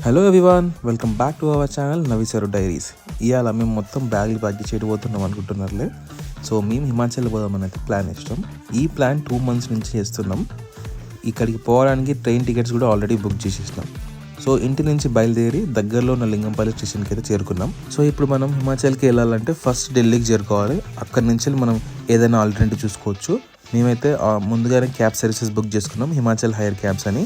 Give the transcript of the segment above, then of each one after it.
Hello everyone, welcome back to our channel Navisaru diaries. ఇవాళ మేము మొత్తం బ్యాగులు ప్యాక్ చేసి పోతున్నాం అనుకుంటున్నారులే. సో మేము హిమాచల్ పోదామని అయితే ప్లాన్ ఇష్టం. ఈ ప్లాన్ 2 months నుంచి చేస్తున్నాం. ఇక్కడికి పోవడానికి ట్రైన్ టికెట్స్ కూడా ఆల్రెడీ బుక్ చేసేసినాం. సో ఇంటి నుంచి బయలుదేరి దగ్గరలో ఉన్న లింగంపల్లి స్టేషన్కి అయితే చేరుకున్నాం. సో ఇప్పుడు మనం హిమాచల్కి వెళ్ళాలంటే ఫస్ట్ ఢిల్లీకి చేరుకోవాలి. అక్కడి నుంచి మనం ఏదైనా ఆల్టర్నేటివ్ చూసుకోవచ్చు. మేమైతే ముందుగానే క్యాబ్ సర్వీసెస్ బుక్ చేసుకున్నాం, హిమాచల్ హైర్ క్యాబ్స్ అని.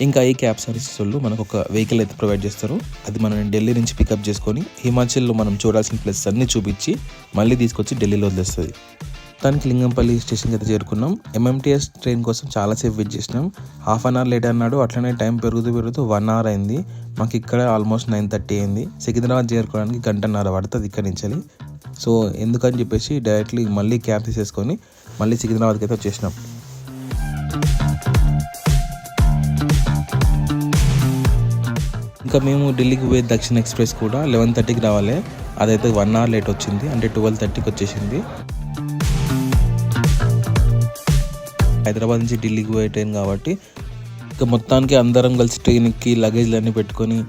ఇంకా ఈ క్యాబ్ సర్వీసెస్ వాళ్ళు మనకు ఒక వెహికల్ అయితే ప్రొవైడ్ చేస్తారు. అది మనం ఢిల్లీ నుంచి పికప్ చేసుకొని హిమాచల్లో మనం చూడాల్సిన ప్లేసెస్ అన్నీ చూపించి మళ్ళీ తీసుకొచ్చి ఢిల్లీలో వదిలేస్తుంది. దానికి లింగంపల్లి స్టేషన్కి అయితే చేరుకున్నాం. ఎంఎంటీఎస్ ట్రైన్ కోసం చాలాసేపు వెయిట్ చేసినాం. 1/2 hour లేట్ అన్నాడు. అట్లనే టైం పెరుగుతూ 1 hour అయింది. మాకు ఇక్కడ ఆల్మోస్ట్ 9:30 అయింది. సికింద్రాబాద్ చేరుకోవడానికి 1.5 గంట పడుతుంది ఇక్కడి నుంచి. సో ఎందుకని చెప్పేసి డైరెక్ట్లీ మళ్ళీ క్యాబ్ తీసేసుకొని మళ్ళీ సికింద్రాబాద్కి అయితే వచ్చేసినాం. ఇంకా మేము ఢిల్లీకి పోయే దక్షిణ ఎక్స్ప్రెస్ కూడా 11:30కి రావాలి. అదైతే 1 hour లేట్ వచ్చింది, అంటే 12:30కి వచ్చేసింది. హైదరాబాద్ నుంచి ఢిల్లీకి పోయే ట్రైన్ కాబట్టి ఇంకా మొత్తానికి అందరం కలిసి ట్రైన్కి లగేజ్లు అన్నీ పెట్టుకొని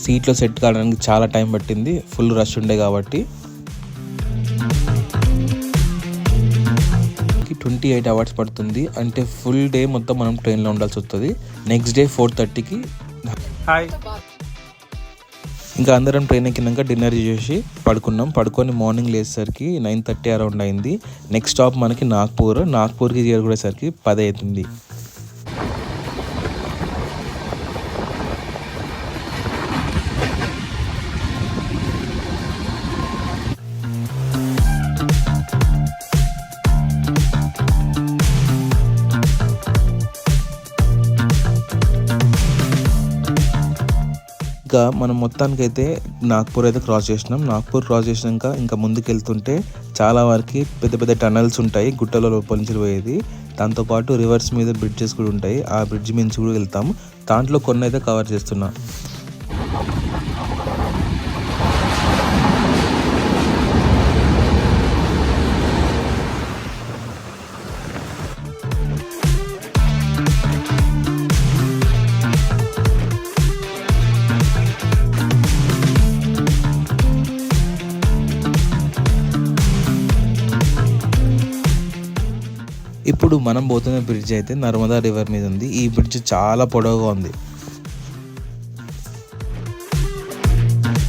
సీట్లో సెట్ కావడానికి చాలా టైం పట్టింది. ఫుల్ రష్ ఉండే కాబట్టి 28 hours పడుతుంది. అంటే ఫుల్ డే మొత్తం మనం ట్రైన్లో ఉండాల్సి వస్తుంది. నెక్స్ట్ డే 4:30కి ఇంకా అందరం ట్రైన్ ఎక్కినాక డిన్నర్ చేసి పడుకొని మార్నింగ్ లేచేసరికి 9:30 అరౌండ్ అయింది. నెక్స్ట్ స్టాప్ మనకి నాగ్పూర్కి చేరుకునేసరికి 10 అవుతుంది. ఇంకా మనం మొత్తానికైతే నాగ్పూర్ అయితే క్రాస్ చేసినాం. నాగ్పూర్ క్రాస్ చేసినాక ఇంకా ముందుకు వెళ్తుంటే చాలా వరకు పెద్ద పెద్ద టనల్స్ ఉంటాయి, గుట్టలో లోపల నుంచి పోయేది. దాంతోపాటు రివర్స్ మీద బ్రిడ్జెస్ కూడా ఉంటాయి. ఆ బ్రిడ్జ్ నుంచి కూడా వెళ్తాం. దాంట్లో కొన్ని అయితే కవర్ చేస్తున్నా. ఇప్పుడు మనం పోతున్న బ్రిడ్జ్ అయితే నర్మదా రివర్ మీద ఉంది. ఈ బ్రిడ్జ్ చాలా పొడవుగా ఉంది.